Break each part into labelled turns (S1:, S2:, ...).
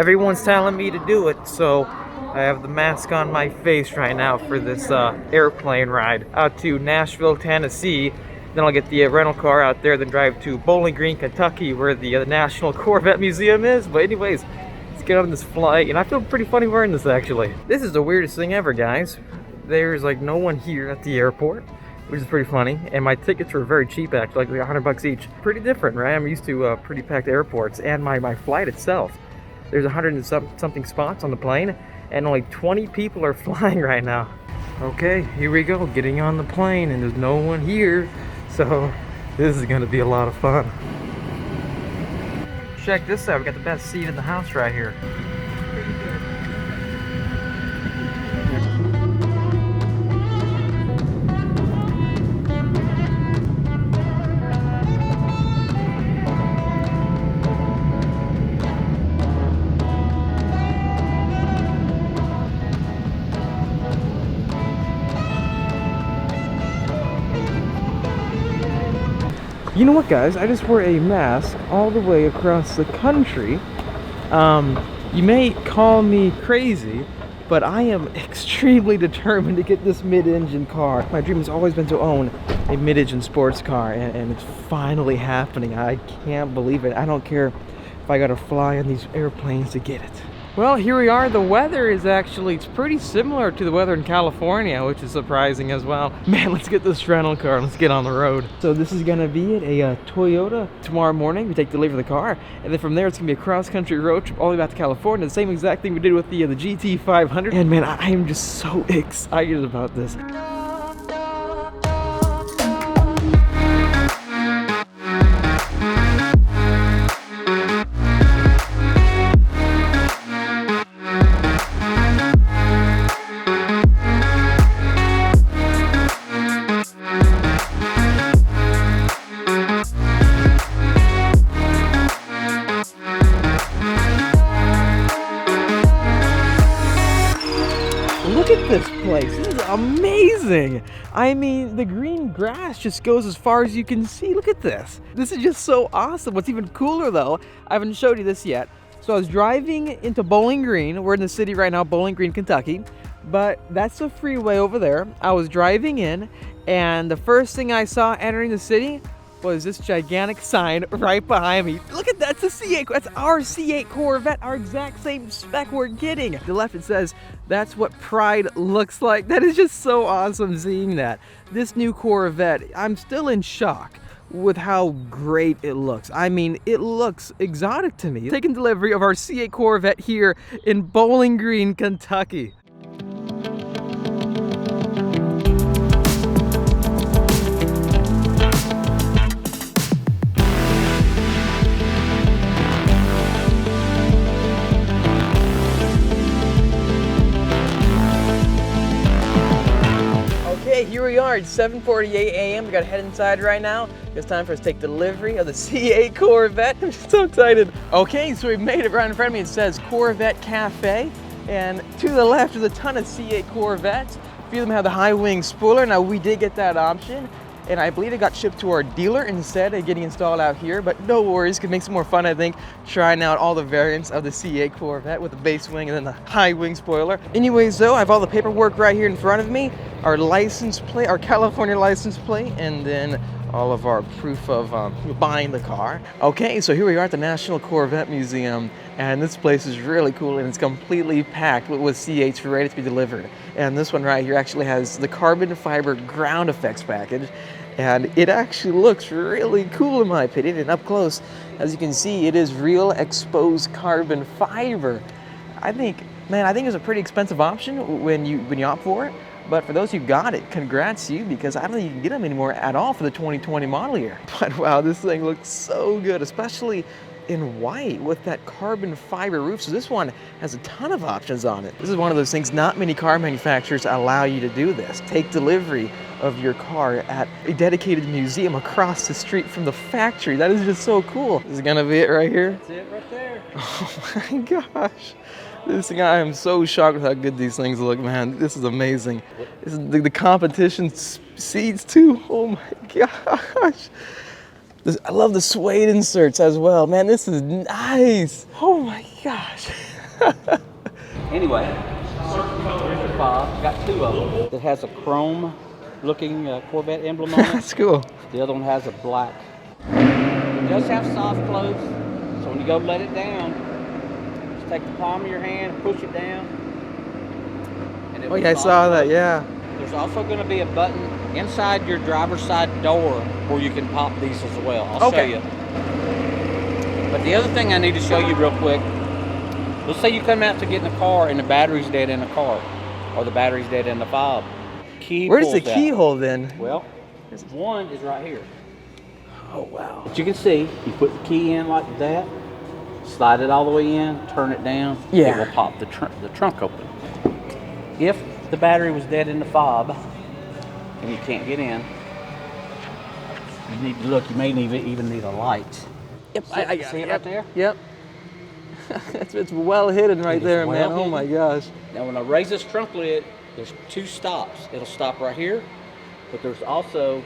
S1: Everyone's telling me to do it, so I have the mask on my face right now for this airplane ride out to Nashville, Tennessee. Then I'll get the rental car out there, then drive to Bowling Green, Kentucky, where the National Corvette Museum is. But anyways, let's get on this flight, and I feel pretty funny wearing this actually. This is the weirdest thing ever, guys. There's like no one here at the airport, which is pretty funny, and my tickets were very cheap actually, like $100 each. Pretty different, right? I'm used to pretty packed airports, and my flight itself, there's 100 and something spots on the plane, and only 20 people are flying right now. Okay, here we go, getting on the plane, and there's no one here, so this is gonna be a lot of fun. Check this out, we got the best seat in the house right here. You know what, guys? I just wore a mask all the way across the country. You may call me crazy, but I am extremely determined to get this mid-engine car. My dream has always been to own a mid-engine sports car, and it's finally happening. I can't believe it. I don't care if I gotta fly on these airplanes to get it. Well, here we are. The weather is actually, it's pretty similar to the weather in California, which is surprising as well. Man, let's get this rental car and let's get on the road. So this is gonna be at a Toyota. Tomorrow morning, we take delivery of the car, and then from there, it's gonna be a cross-country road trip all the way back to California. The same exact thing we did with the GT500. And man, I am just so excited about this. Look at this place. This is amazing. I mean, the green grass just goes as far as you can see. Look at this. This is just so awesome. What's even cooler though, I haven't showed you this yet. So I was driving into Bowling Green. We're in the city right now, Bowling Green, Kentucky. But that's the freeway over there. I was driving in, and the first thing I saw entering the city was this gigantic sign right behind me. Look at that, it's a C8, that's our C8 Corvette, our exact same spec we're getting. To the left it says, that's what pride looks like. That is just so awesome seeing that. This new Corvette, I'm still in shock with how great it looks. I mean, it looks exotic to me. Taking delivery of our C8 Corvette here in Bowling Green, Kentucky. Here we are, it's 7:48 a.m. We gotta head inside right now. It's time for us to take delivery of the C8 Corvette. I'm just so excited. Okay, so we've made it right in front of me. It says Corvette Cafe, and to the left is a ton of C8 Corvettes. A few of them have the high wing spoiler. Now we did get that option, and I believe it got shipped to our dealer instead of getting installed out here, but no worries, it makes it more fun, I think, trying out all the variants of the C8 Corvette with the base wing and then the high wing spoiler. Anyways though, I have all the paperwork right here in front of me, our license plate, our California license plate, and then all of our proof of buying the car. Okay, so here we are at the National Corvette Museum, and this place is really cool, and it's completely packed with C8s ready to be delivered. And this one right here actually has the carbon fiber ground effects package, and it actually looks really cool in my opinion. And up close, as you can see, it is real exposed carbon fiber. I think it's a pretty expensive option when you opt for it. But for those who got it, congrats to you, because I don't think you can get them anymore at all for the 2020 model year. But wow, this thing looks so good, especially in white with that carbon fiber roof. So this one has a ton of options on it. This is one of those things, not many car manufacturers allow you to do this. Take delivery of your car at a dedicated museum across the street from the factory. That is just so cool. This is gonna be it right here.
S2: That's it right there.
S1: Oh my gosh. This thing, I am so shocked with how good these things look, man. This is amazing. This is the competition seats too. Oh my gosh. I love the suede inserts as well. Man, this is nice. Oh my gosh.
S2: Anyway, here's the fob. Got two of them. It has a chrome looking Corvette emblem on it.
S1: That's cool.
S2: The other one has a black. It does have soft close, so when you go let it down, just take the palm of your hand, push it down. And
S1: Oh yeah, I saw that, yeah.
S2: There's also going to be a button inside your driver's side door where you can pop these as well. I'll show you. But the other thing I need to show you real quick, let's say you come out to get in the car and the battery's dead in the car, or the battery's dead in the fob.
S1: Where's the keyhole then?
S2: Well, one is right here.
S1: Oh wow.
S2: But you can see, you put the key in like that, slide it all the way in, turn it down,
S1: yeah.
S2: It will pop the trunk open. If the battery was dead in the fob and you can't get in, you need to look, you may even need a light.
S1: Yep,
S2: I got it right there?
S1: Yep. it's well hidden right there, man.
S2: Well
S1: hidden. Oh my gosh.
S2: Now when I raise this trunk lid, there's two stops. It'll stop right here, but there's also,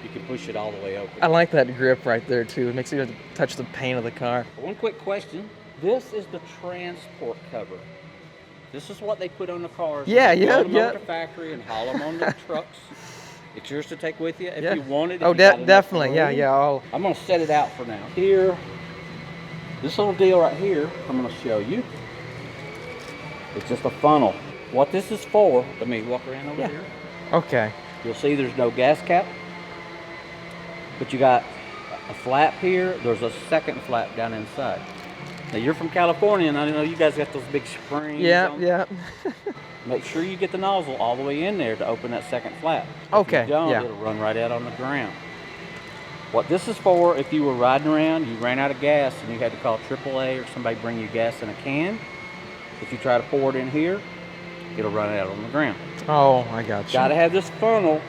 S2: you can push it all the way open.
S1: I like that grip right there too. It makes you touch the paint of the car.
S2: One quick question. This is the transport cover. This is what they put on the cars.
S1: Yeah,
S2: They
S1: yeah,
S2: load them
S1: yeah.
S2: over to the factory and haul them on the trucks. It's yours to take with you if
S1: yeah.
S2: you want it.
S1: Oh, definitely. Yeah, yeah.
S2: I'm going to set it out for now. Here, this little deal right here, I'm going to show you. It's just a funnel. What this is for, let me walk around over here.
S1: Okay.
S2: You'll see there's no gas cap, but you got a flap here. There's a second flap down inside. Now you're from California, and I know you guys got those big springs.
S1: Yeah,
S2: on.
S1: yeah.
S2: Make sure you get the nozzle all the way in there to open that second flap.
S1: Okay,
S2: If you don't, it'll run right out on the ground. What this is for, if you were riding around, you ran out of gas, and you had to call AAA or somebody bring you gas in a can. If you try to pour it in here, it'll run out on the ground.
S1: Oh, I got you.
S2: Got to have this funnel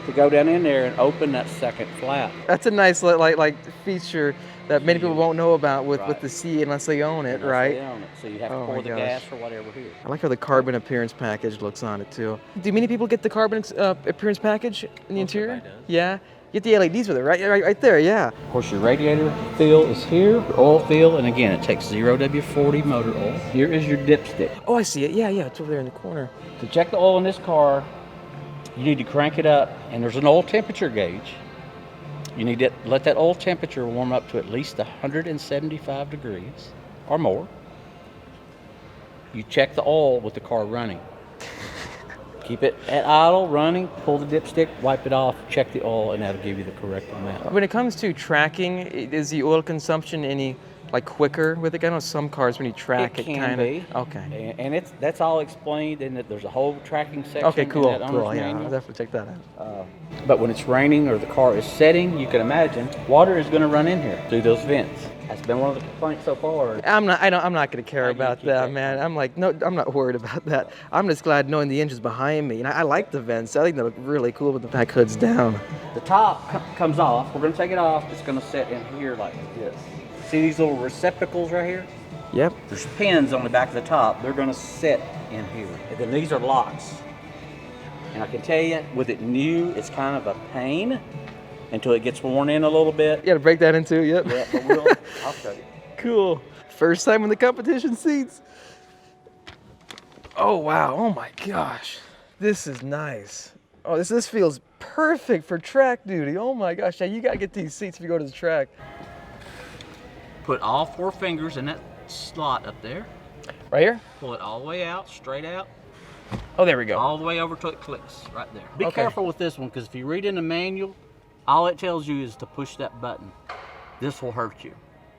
S2: to go down in there and open that second flap.
S1: That's a nice like feature that many people won't know about with the C8 unless they own it, right?
S2: They own it. So you have to pour the gas or whatever here.
S1: I like how the carbon appearance package looks on it too. Do many people get the carbon appearance package in the interior?
S2: Does.
S1: Yeah. You get the LEDs with it, right? Right there, yeah.
S2: Of course, your radiator fill is here, your oil fill, and again, it takes 0W40 motor oil. Here is your dipstick.
S1: Oh, I see it. Yeah, yeah. It's over there in the corner.
S2: To check the oil in this car, you need to crank it up, and there's an oil temperature gauge. You need to let that oil temperature warm up to at least 175 degrees or more. You check the oil with the car running. Keep it at idle, running, pull the dipstick, wipe it off, check the oil, and that'll give you the correct amount.
S1: When it comes to tracking, is the oil consumption any quicker with it? I know some cars when you track it
S2: can be.
S1: Okay.
S2: And that's all explained in that there's a whole tracking section.
S1: Okay, cool,
S2: in that
S1: cool.
S2: owner's
S1: Yeah, I'll
S2: manual.
S1: definitely check that out.
S2: But when it's raining or the car is setting, you can imagine water is going to run in here through those vents. That's been one of the complaints so far.
S1: I'm not going to care about that,
S2: keep
S1: man. I'm like, no, I'm not worried about that. I'm just glad knowing the engine's behind me. And I like the vents. I think they look really cool with the back hoods down.
S2: The top comes off. We're going to take it off. It's going to sit in here like this. See these little receptacles right here?
S1: Yep.
S2: There's pins on the back of the top. They're going to sit in here. And then these are locks. And I can tell you, with it new, it's kind of a pain until it gets worn in a little bit.
S1: You got to break that in two, yep.
S2: Yeah, but I'll show you.
S1: Cool. First time in the competition seats. Oh, wow. Oh, my gosh. This is nice. Oh, this feels perfect for track duty. Oh, my gosh. Yeah, you got to get these seats if you go to the track.
S2: Put all 4 fingers in that slot up there.
S1: Right here?
S2: Pull it all the way out, straight out.
S1: Oh, there we go.
S2: All the way over till it clicks right there. Be
S1: Okay.
S2: careful with this one, because if you read in the manual, all it tells you is to push that button. This will hurt you.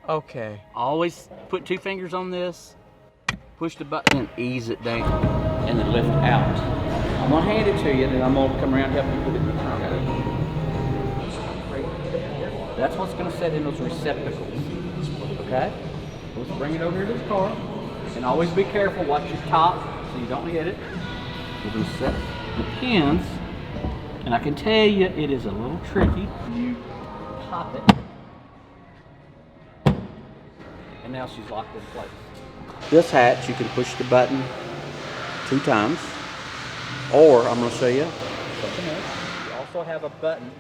S1: Okay.
S2: Always put 2 fingers on this, push the button and ease it down, and then lift out. I'm gonna hand it to you, and then I'm gonna come around and help you put it in the trunk. That's what's gonna set in those receptacles, okay? Let's bring it over here to the car, and always be careful, watch your top so you don't hit it. We're gonna set the pins, and I can tell you it is a little tricky. You pop it, and now she's locked in place. This hatch, you can push the button 2 times, or I'm going to show you something else. You also have a button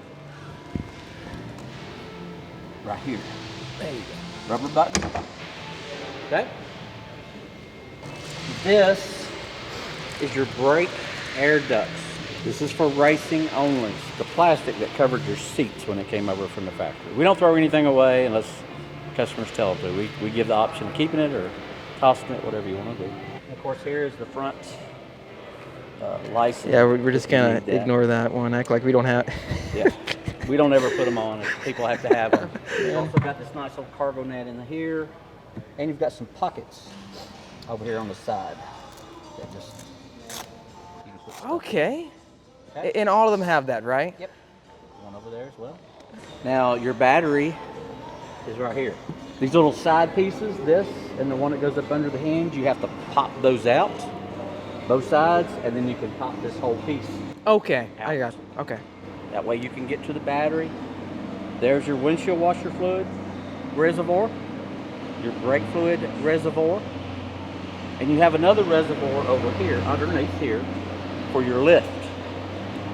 S2: right here. There you go. Rubber button. Okay? This is your brake air ducts. This is for racing only. The plastic that covered your seats when it came over from the factory. We don't throw anything away unless customers tell us to. We give the option of keeping it or tossing it, whatever you want to do. And of course, here is the front license.
S1: Yeah, we're just gonna ignore that one. Act like we don't have.
S2: Yeah, we don't ever put them on. People have to have them. You've also got this nice little cargo net in here, and you've got some pockets over here on the side. That just, you can put stuff in.
S1: Okay. And all of them have that, right?
S2: Yep. One over there as well. Now your battery is right here. These little side pieces, this and the one that goes up under the hinge, you have to pop those out, both sides, and then you can pop this whole piece.
S1: Okay,
S2: out.
S1: I got you. Okay.
S2: That way you can get to the battery. There's your windshield washer fluid reservoir, your brake fluid reservoir, and you have another reservoir over here, underneath here, for your lift.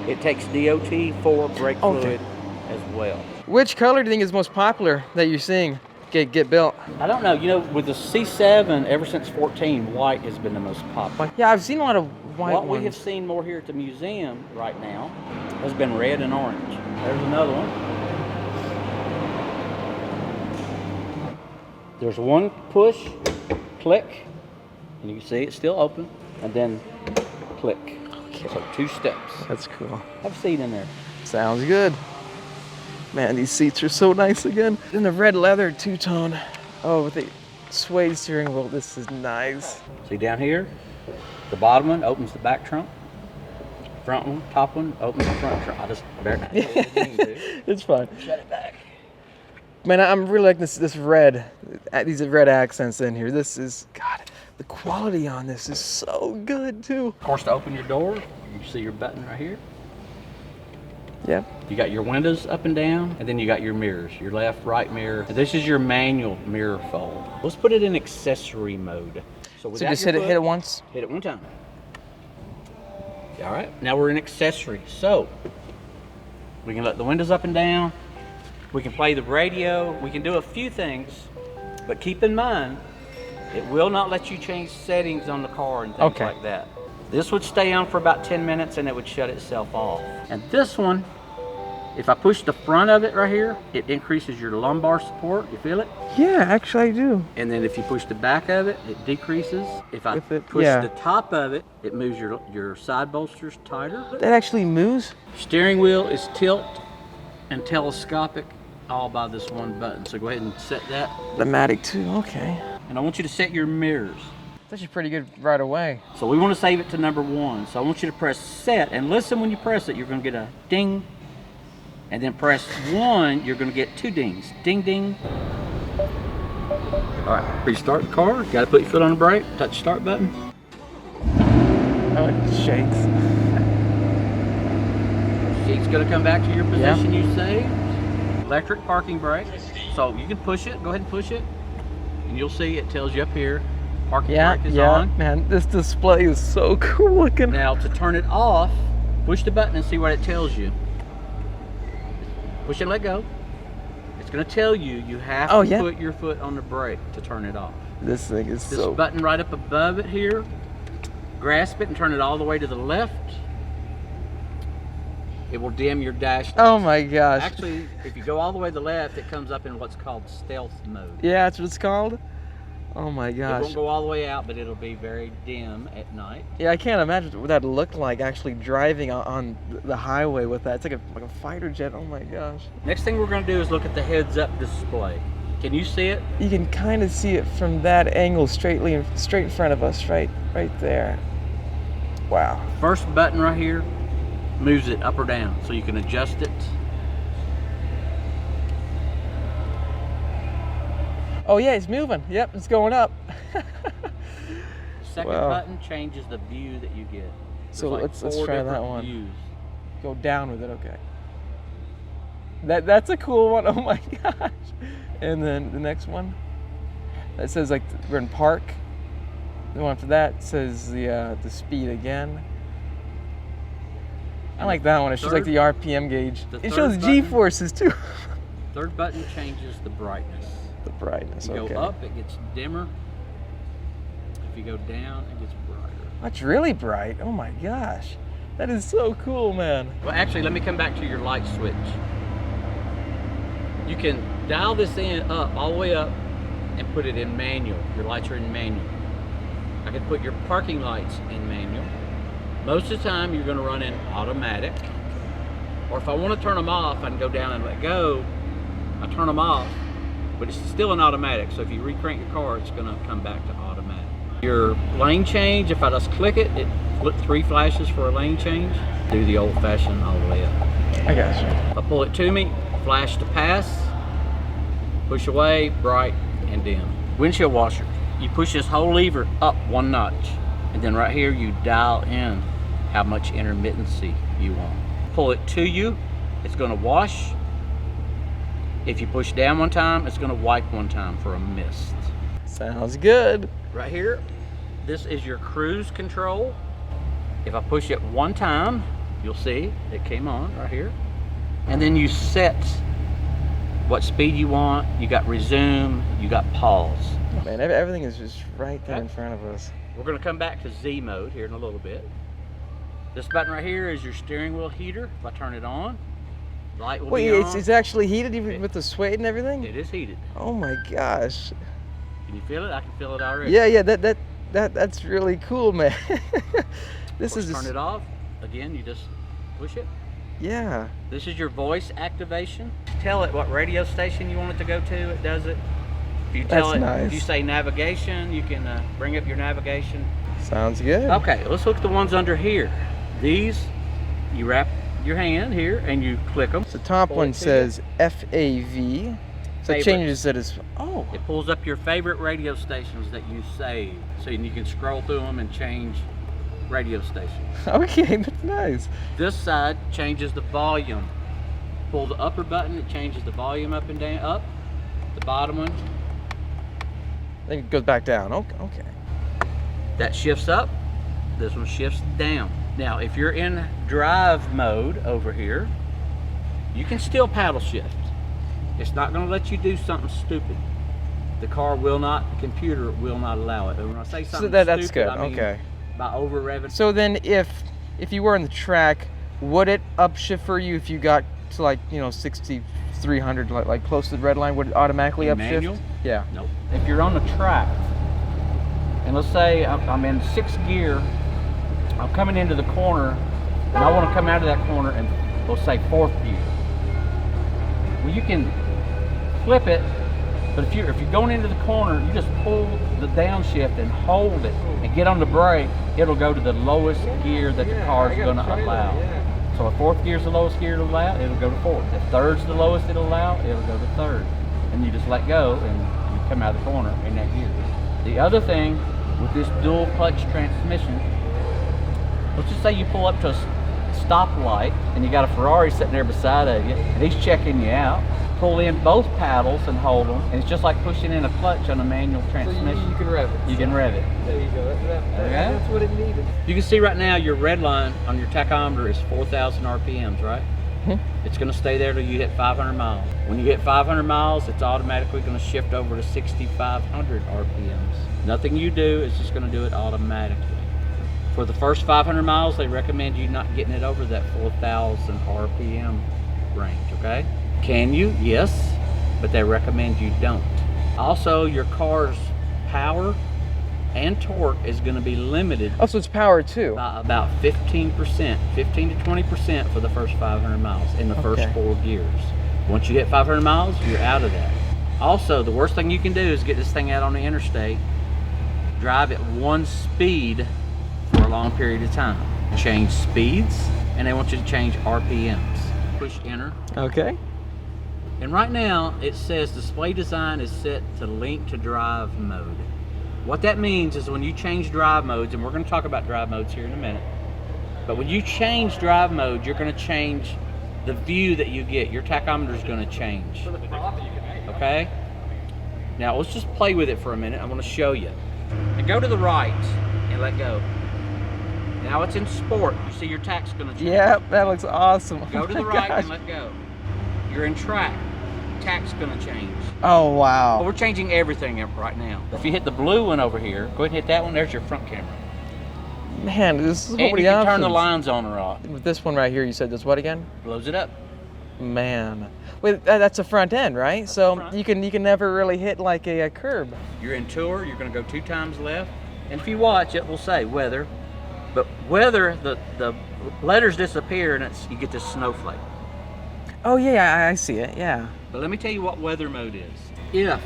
S2: It takes DOT for brake fluid as well. Which
S1: color do you think is most popular that you're seeing get built?
S2: I don't know. You know, with the C7, ever since 14, white has been the most popular.
S1: Yeah, I've seen a lot of white
S2: What
S1: ones.
S2: we have seen more here at the museum right now has been red and orange. There's another one. There's one push, click, and you can see it's still open, and then click. Okay. So 2 steps.
S1: That's cool.
S2: Have a seat in there.
S1: Sounds good. Man, these seats are so nice again. And the red leather two-tone. Oh, with the suede steering wheel, this is nice.
S2: See down here, the bottom one opens the back trunk. Front one, top one, opens the front trunk. I just better.
S1: It's fine.
S2: Shut it back.
S1: Man, I'm really liking these red accents in here. This is, God, the quality on this is so good too.
S2: Of course, to open your door, you see your button right here.
S1: Yep.
S2: You got your windows up and down, and then you got your mirrors, your left, right mirror. And this is your manual mirror fold. Let's put it in accessory mode.
S1: So just hit it once?
S2: Hit it one time. All right, now we're in accessory. So we can let the windows up and down. We can play the radio. We can do a few things, but keep in mind, it will not let you change settings on the car and things like that. This would stay on for about 10 minutes and it would shut itself off. And this one, if I push the front of it right here, it increases your lumbar support. You feel it?
S1: Yeah, actually I do.
S2: And then if you push the back of it, it decreases. If I push the top of it, it moves your side bolsters tighter.
S1: That actually moves?
S2: Steering wheel is tilt and telescopic all by this one button. So go ahead and set that.
S1: The Matic too, okay.
S2: And I want you to set your mirrors.
S1: It's actually pretty good right away.
S2: So we want to save it to number 1. So I want you to press set, and listen when you press it, you're going to get a ding. And then press 1, you're going to get 2 dings. Ding, ding. All right, restart the car. Got to put your foot on the brake, touch the start button.
S1: Oh, it shakes.
S2: Seat's going to come back to your position you saved. Electric parking brake. So you can push it, go ahead and push it. And you'll see it tells you up here, parking brake is on.
S1: Man, this display is so cool looking.
S2: Now to turn it off, push the button and see what it tells you. Push and let go. It's going to tell you you have to put your foot on the brake to turn it off.
S1: This thing is
S2: this button right up above it here, grasp it and turn it all the way to the left. It will dim your dash.
S1: Oh my gosh.
S2: Actually, if you go all the way to the left, it comes up in what's called stealth mode.
S1: Yeah, that's what it's called? Oh my gosh.
S2: It won't go all the way out, but it'll be very dim at night.
S1: Yeah, I can't imagine what that looked like actually driving on the highway with that. It's like a fighter jet. Oh my gosh.
S2: Next thing we're going to do is look at the heads-up display. Can you see it?
S1: You can kind of see it from that angle straight in front of us, right there. Wow.
S2: First button right here moves it up or down, so you can adjust it.
S1: Oh yeah, it's moving. Yep, it's going up.
S2: Second button changes the view that you get.
S1: So let's try that one.
S2: Views.
S1: Go down with it, okay. That's a cool one. Oh my gosh. And then the next one, that says like we're in park. The one after that says the speed again. I like that one. It shows like the RPM gauge. It shows G-forces too.
S2: Third button changes the brightness.
S1: The brightness,
S2: you go up, it gets dimmer. If you go down, it gets brighter.
S1: That's really bright. Oh my gosh. That is so cool, man.
S2: Well, actually, let me come back to your light switch. You can dial this in up, all the way up, and put it in manual. Your lights are in manual. I can put your parking lights in manual. Most of the time, you're gonna run in automatic. Or if I wanna turn them off, I can go down and let go. I turn them off, but it's still an automatic. So if you re-crank your car, it's gonna come back to automatic. Your lane change, if I just click it, it flips 3 flashes for a lane change. Do the old fashioned all the way up.
S1: I got you.
S2: If I pull it to me, flash to pass, push away, bright and dim. Windshield washer, you push this whole lever up 1 notch, and then right here you dial in how much intermittency you want. Pull it to you, it's gonna wash. If you push down 1 time, it's gonna wipe 1 time for a mist.
S1: Sounds good.
S2: Right here, this is your cruise control. If I push it 1 time, you'll see it came on right here. And then you set what speed you want. You got resume, you got pause.
S1: Man, everything is just right there in front of us.
S2: We're gonna come back to Z mode here in a little bit. This button right here is your steering wheel heater. If I turn it on, light will be on.
S1: It's actually heated even with the suede and everything?
S2: It is heated.
S1: Oh my gosh.
S2: Can you feel it? I can feel it already.
S1: Yeah, that's really cool, man. This is
S2: turn it off. Again, you just push it.
S1: Yeah.
S2: This is your voice activation. Tell it what radio station you want it to go to, it does it. If you tell if you say navigation, you can bring up your navigation.
S1: Sounds good.
S2: Okay, let's look at the ones under here. These, you wrap your hand here and you click them.
S1: The top one says FAV. So it changes it as, oh.
S2: It pulls up your favorite radio stations that you save. So you can scroll through them and change radio stations.
S1: Okay, that's nice.
S2: This side changes the volume. Pull the upper button, it changes the volume up and down, up. The bottom one.
S1: Then it goes back down, okay.
S2: That shifts up, this one shifts down. Now, if you're in drive mode over here, you can still paddle shift. It's not gonna let you do something stupid. The car will not, the computer will not allow it. And when I say something
S1: that's
S2: stupid,
S1: good,
S2: I mean
S1: okay.
S2: By over revving.
S1: So then if you were on the track, would it upshift for you if you got to like, 6,300, like close to the red line, would it automatically upshift?
S2: Manual?
S1: Yeah.
S2: Nope. If you're on the track, and let's say I'm in 6th gear, I'm coming into the corner, and I want to come out of that corner and we'll say 4th gear. Well, you can flip it, but if you're going into the corner, you just pull the downshift and hold it and get on the brake, it'll go to the lowest gear that the car is going to allow. So if 4th gear is the lowest gear it'll allow, it'll go to 4th. If 3rd's the lowest it'll allow, it'll go to 3rd. And you just let go and you come out of the corner in that gear. The other thing with this dual clutch transmission, let's just say you pull up to a stoplight and you got a Ferrari sitting there beside of you and he's checking you out. Pull in both paddles and hold them, and it's just like pushing in a clutch on a manual transmission.
S1: So you can rev it.
S2: You can rev it.
S1: There you go. That's what it needed.
S2: You can see right now your red line on your tachometer is 4,000 RPMs, right? It's going to stay there till you hit 500 miles. When you hit 500 miles, it's automatically going to shift over to 6,500 RPMs. Nothing you do, it's just going to do it automatically. For the first 500 miles, they recommend you not getting it over that 4,000 RPM range, okay? Can you? Yes, but they recommend you don't. Also, your car's power and torque is going to be limited.
S1: Oh, so it's power too?
S2: By about 15%, 15 to 20% for the first 500 miles in the first 4 gears. Once you hit 500 miles, you're out of that. Also, the worst thing you can do is get this thing out on the interstate, drive at 1 speed for a long period of time. Change speeds, and they want you to change RPMs. Push enter.
S1: Okay.
S2: And right now, it says display design is set to link to drive mode. What that means is when you change drive modes, and we're going to talk about drive modes here in a minute, but when you change drive mode, you're going to change the view that you get. Your tachometer is going to change. Okay? Now, let's just play with it for a minute. I want to show you. And go to the right and let go. Now it's in sport. You see your tach's going to change.
S1: Yep, that looks awesome.
S2: Go to the right and let go. You're in track. tach's gonna change.
S1: Oh,
S2: But
S1: wow.
S2: we're changing everything right now. If you hit the blue one over here, go ahead and hit that one. There's your front camera.
S1: Man, this is so
S2: And
S1: many
S2: you can
S1: options.
S2: turn the lines on or off.
S1: With this one right here, you said this what again?
S2: Blows it up.
S1: Man. Wait, that's a front end, right? So
S2: front.
S1: you can never really hit like a curb.
S2: You're in tour, you're gonna go 2 times left. And if you watch, it will say weather. But weather, the letters disappear and you get this snowflake.
S1: Oh yeah, I see it, yeah.
S2: But let me tell you what weather mode is. If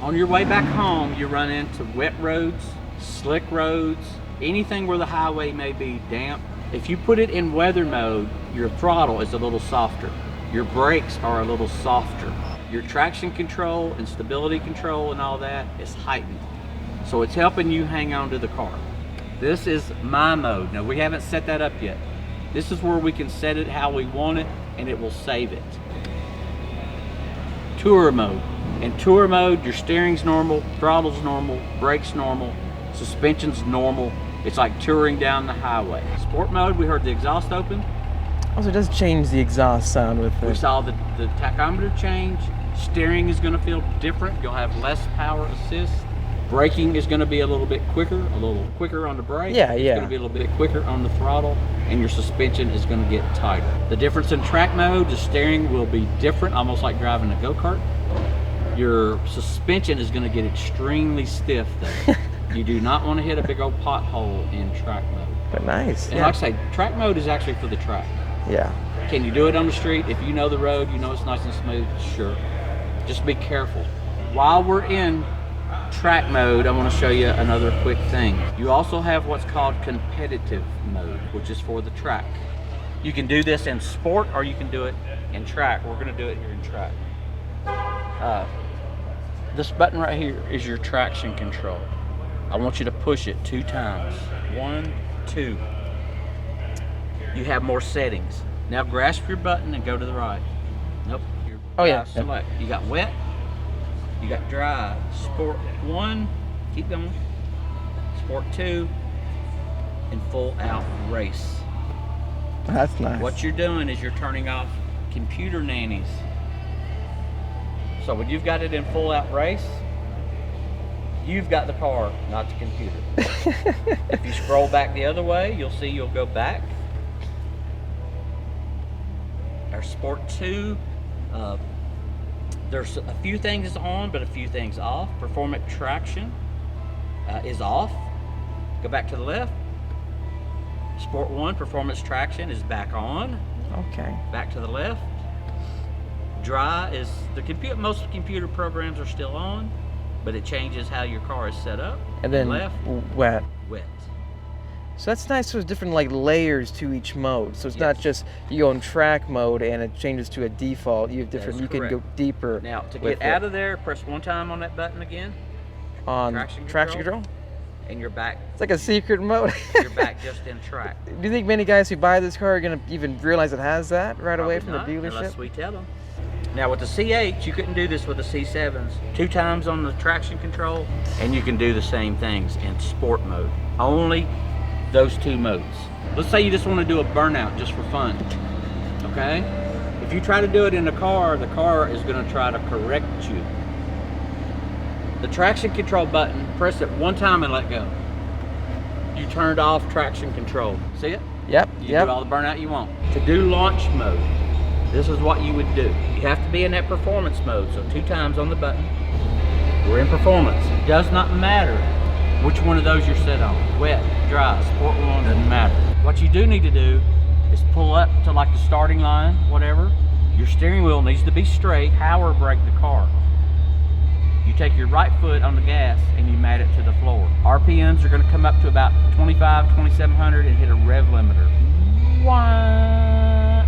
S2: on your way back home you run into wet roads, slick roads, anything where the highway may be damp, if you put it in weather mode, your throttle is a little softer. Your brakes are a little softer. Your traction control and stability control and all that is heightened. So it's helping you hang on to the car. This is my mode. Now we haven't set that up yet. This is where we can set it how we want it and it will save it. Tour mode. In tour mode, your steering's normal, throttle's normal, brakes normal, suspension's normal. It's like touring down the highway. Sport mode, we heard the exhaust open.
S1: Also, it does change the exhaust sound with
S2: We
S1: it.
S2: saw the tachometer change. Steering is gonna feel different. You'll have less power assist. Braking is gonna be a little quicker on the brake.
S1: Yeah,
S2: It's
S1: yeah.
S2: gonna be a little bit quicker on the throttle, and your suspension is gonna get tighter. The difference in track mode, the steering will be different, almost like driving a go-kart. Your suspension is gonna get extremely stiff though. You do not wanna hit a big old pothole in track mode.
S1: But nice.
S2: And
S1: Yeah.
S2: like I say, track mode is actually for the track.
S1: Yeah.
S2: Can you do it on the street? If you know the road, you know it's nice and smooth, sure. Just be careful. While we're in track mode, I want to show you another quick thing. You also have what's called competitive mode, which is for the track. You can do this in sport or you can do it in track. We're going to do it here in track. This button right here is your traction control. I want you to push it 2 times. 1, 2. You have more settings. Now grasp your button and go to the right. Nope.
S1: Oh, yeah.
S2: Select. You got wet. You got dry. Sport 1. Keep going. Sport 2. And full out race.
S1: That's nice.
S2: What you're doing is you're turning off computer nannies. So when you've got it in full out race, you've got the car, not the computer. If you scroll back the other way, you'll see you'll go back. Our Sport 2, there's a few things on, but a few things off. Performance traction is off. Go back to the left. Sport 1, performance traction is back on.
S1: Okay.
S2: Back to the left. Dry is the computer. Most computer programs are still on, but it changes how your car is set up.
S1: And then
S2: left,
S1: wet.
S2: wet.
S1: So that's nice. So there's different like layers to each mode. So it's not
S2: Yes.
S1: just you go in track mode and it changes to a default. You have different.
S2: That
S1: You
S2: is
S1: can
S2: correct.
S1: go deeper.
S2: Now to
S1: with
S2: get out of there, press 1 time on that button again,
S1: on
S2: traction
S1: control.
S2: and you're back.
S1: It's like a secret mode.
S2: You're back just in track.
S1: Do you think many guys who buy this car are gonna even realize it has that right away from
S2: Probably
S1: the
S2: not,
S1: dealership?
S2: unless we tell them. Now with the C8s, you couldn't do this with the C7s. 2 times on the traction control, and you can do the same things in sport mode. Only those 2 modes. Let's say you just want to do a burnout just for fun, okay? If you try to do it in the car is going to try to correct you. The traction control button, press it 1 time and let go. You turned off traction control. See it?
S1: Yep.
S2: You
S1: Yep.
S2: do all the burnout you want. To do launch mode, this is what you would do. You have to be in that performance mode, so 2 times on the button. We're in performance. It does not matter which one of those you're set on. Wet, dry, sport 1, doesn't matter. What you do need to do is pull up to like the starting line, whatever. Your steering wheel needs to be straight. Power brake the car. You take your right foot on the gas and you mat it to the floor. RPMs are going to come up to about 25, 2700 and hit a rev limiter. Wah.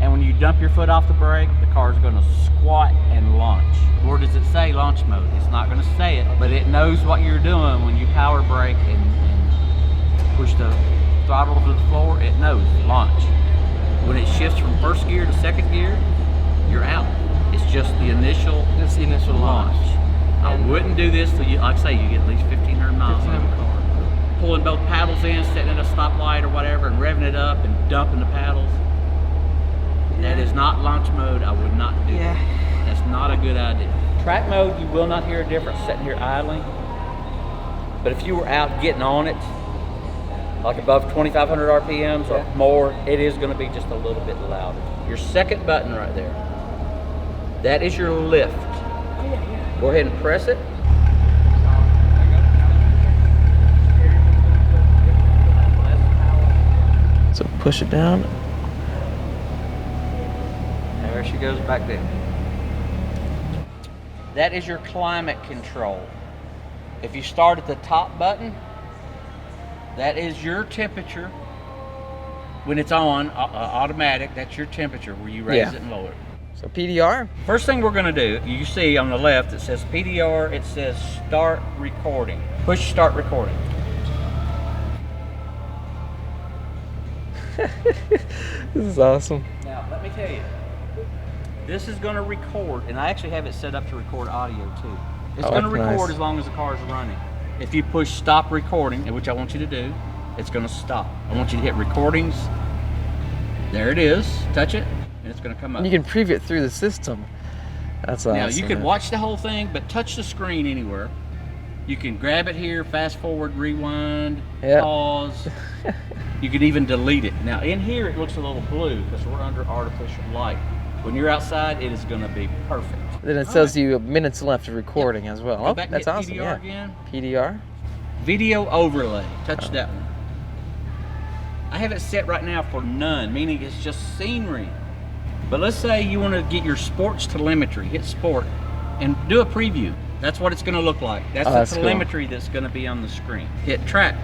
S2: And when you dump your foot off the brake, the car is going to squat and launch. Or does it say launch mode? It's not going to say it, but it knows what you're doing when you power brake and push the throttle to the floor. It knows launch. When it shifts from first gear to second gear, you're out. It's just the initial launch. I wouldn't do this till you, like I say, you get at least 1,500 miles out of the car. Pulling both paddles in, setting at a stoplight or whatever, and revving it up and dumping the paddles. That is not launch mode. I would not do that. That's good idea. Track mode, you will not hear a difference sitting here idling. But if you were out getting on it, like above 2,500 RPMs or more, it is going to be just a little bit louder. Your second button right there, that is your lift. Go ahead and press it.
S1: So push it down.
S2: There she goes back there. That is your climate control. If you start at the top button, that is your temperature. When it's on, automatic, that's your temperature where you raise it and lower it.
S1: So PDR?
S2: First thing we're gonna do, you see on the left, it says PDR, it says start recording. Push start recording.
S1: This is awesome.
S2: Now, let me tell you, this is gonna record, and I actually have it set up to record audio too. It's gonna record as long as the car is running. If you push stop recording, which I want you to do, it's gonna stop. I want you to hit recordings. There it is, touch it, and it's gonna come up.
S1: You can preview it through the system. That's awesome.
S2: Now, you can watch the whole thing, but touch the screen anywhere. You can grab it here, fast forward, rewind, pause. You can even delete it. Now, in here, it looks a little blue because we're under artificial light. When you're outside, it is gonna be perfect.
S1: Then it tells you minutes left of recording as well.
S2: Go back and
S1: that's
S2: hit
S1: awesome.
S2: PDR again.
S1: PDR.
S2: Video overlay. Touch that one. I have it set right now for none, meaning it's just scenery. But let's say you want to get your sports telemetry. Hit sport and do a preview. That's what it's going to look like. That's the telemetry that's going to be on the screen. Hit track.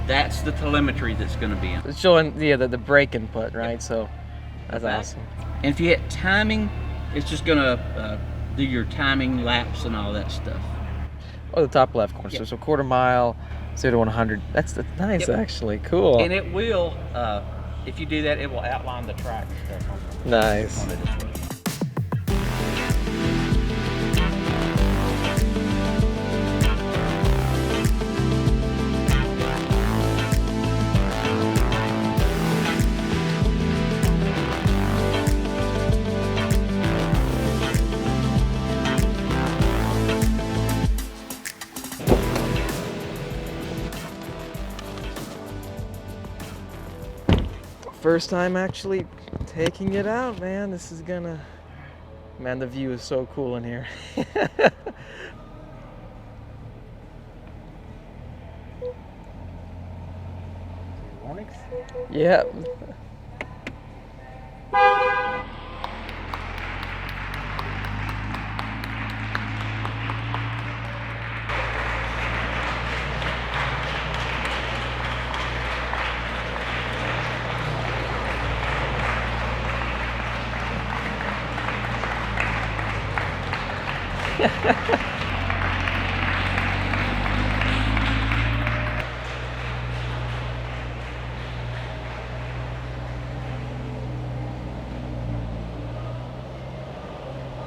S2: That's the telemetry that's going to be on.
S1: It's showing the brake input, right? So that's awesome.
S2: And if you hit timing, it's just going to do your timing laps and all that stuff.
S1: Oh, the top left corner. So quarter mile, 0 to 100. That's nice, actually. Cool.
S2: And it will, if you do that, it will outline the track stuff.
S1: Nice.
S2: On it as well.
S1: First time actually taking it out, man. This is gonna, man, the view is so cool in here.
S2: Warnings?
S1: Yeah.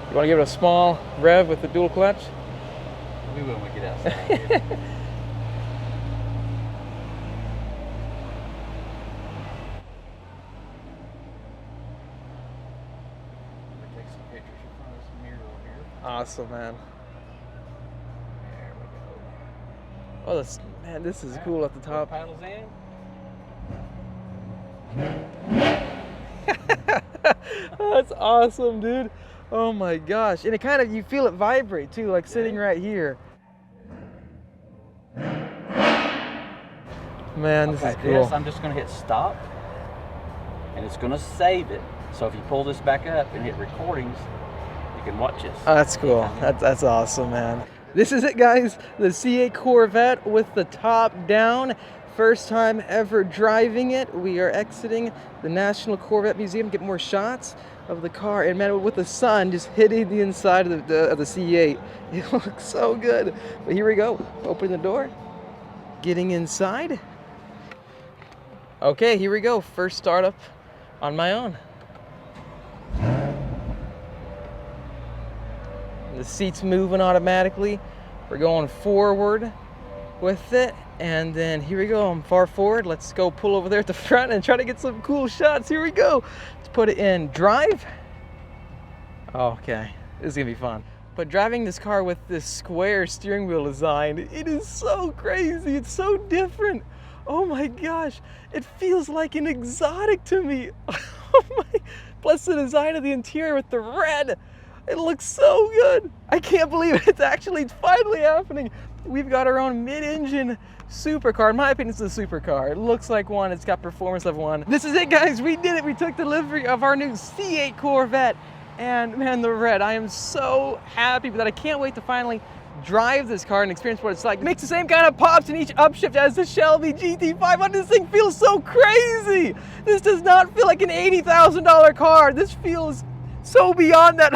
S1: You want to give it a small rev with the dual clutch?
S2: We will when we get outside. Take some pictures in front of this mirror here.
S1: Awesome, man.
S2: There we go.
S1: Oh, this is cool at the top.
S2: Paddles in.
S1: Oh, that's awesome, dude. Oh my gosh. And it kind of, you feel it vibrate too, like sitting right here. Man, this is cool.
S2: I'm just going to hit stop, and it's going to save it. So if you pull this back up and hit recordings, you can watch this.
S1: Oh, that's cool. That's awesome, man. This is it, guys. The C8 Corvette with the top down. First time ever driving it. We are exiting the National Corvette Museum, get more shots of the car, and man, with the sun just hitting the inside of the C8, it looks so good. But here we go. Open the door, getting inside. Okay, here we go. First startup on my own. The seat's moving automatically. We're going forward with it. And then here we go, I'm far forward. Let's go pull over there at the front and try to get some cool shots. Here we go. Let's put it in drive. Okay, This is gonna be fun. But driving this car with this square steering wheel design, it is so crazy. It's so different. Oh my gosh, it feels like an exotic to me. Oh my. Plus the design of the interior with the red. It looks so good. I can't believe it. It's finally happening. We've got our own mid-engine supercar. In my opinion, it's a supercar. It looks like one. It's got performance of one. This is it, guys. We did it. We took delivery of our new C8 Corvette. And man, the red. I am so happy with that. I can't wait to finally drive this car and experience what it's like. It makes the same kind of pops in each upshift as the Shelby GT500. This thing feels so crazy. This does not feel like an $80,000 car. This feels so beyond that.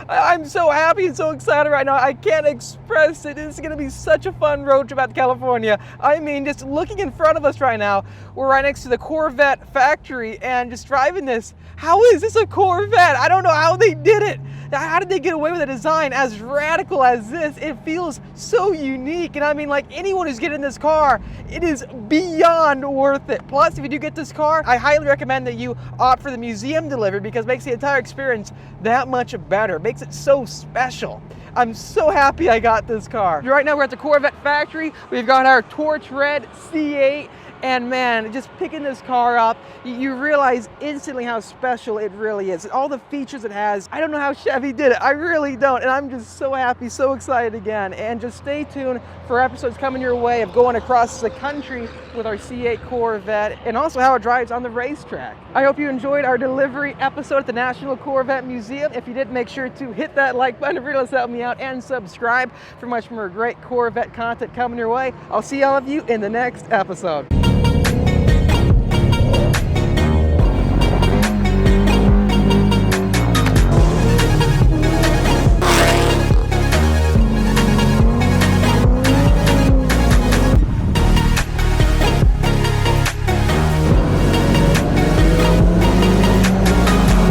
S1: I'm so happy and so excited right now. I can't express it. This is gonna be such a fun road trip out to California. I mean, just looking in front of us right now, we're right next to the Corvette Factory, and just driving this, how is this a Corvette? I don't know how they did it. How did they get away with a design as radical as this? It feels so unique, and I mean, like, anyone who's getting this car, it is beyond worth it. Plus, if you do get this car, I highly recommend that you opt for the museum delivery because it makes the entire experience that much better. It makes it so special. I'm so happy I got this car. Right now we're at the Corvette Factory. We've got our torch red C8. And man, just picking this car up, you realize instantly how special it really is. All the features it has, I don't know how Chevy did it. I really don't. And I'm just so happy, so excited again. And just stay tuned for episodes coming your way of going across the country with our C8 Corvette and also how it drives on the racetrack. I hope you enjoyed our delivery episode at the National Corvette Museum. If you did, make sure to hit that like button. It really does help me out, and subscribe for much more great Corvette content coming your way. I'll see all of you in the next episode.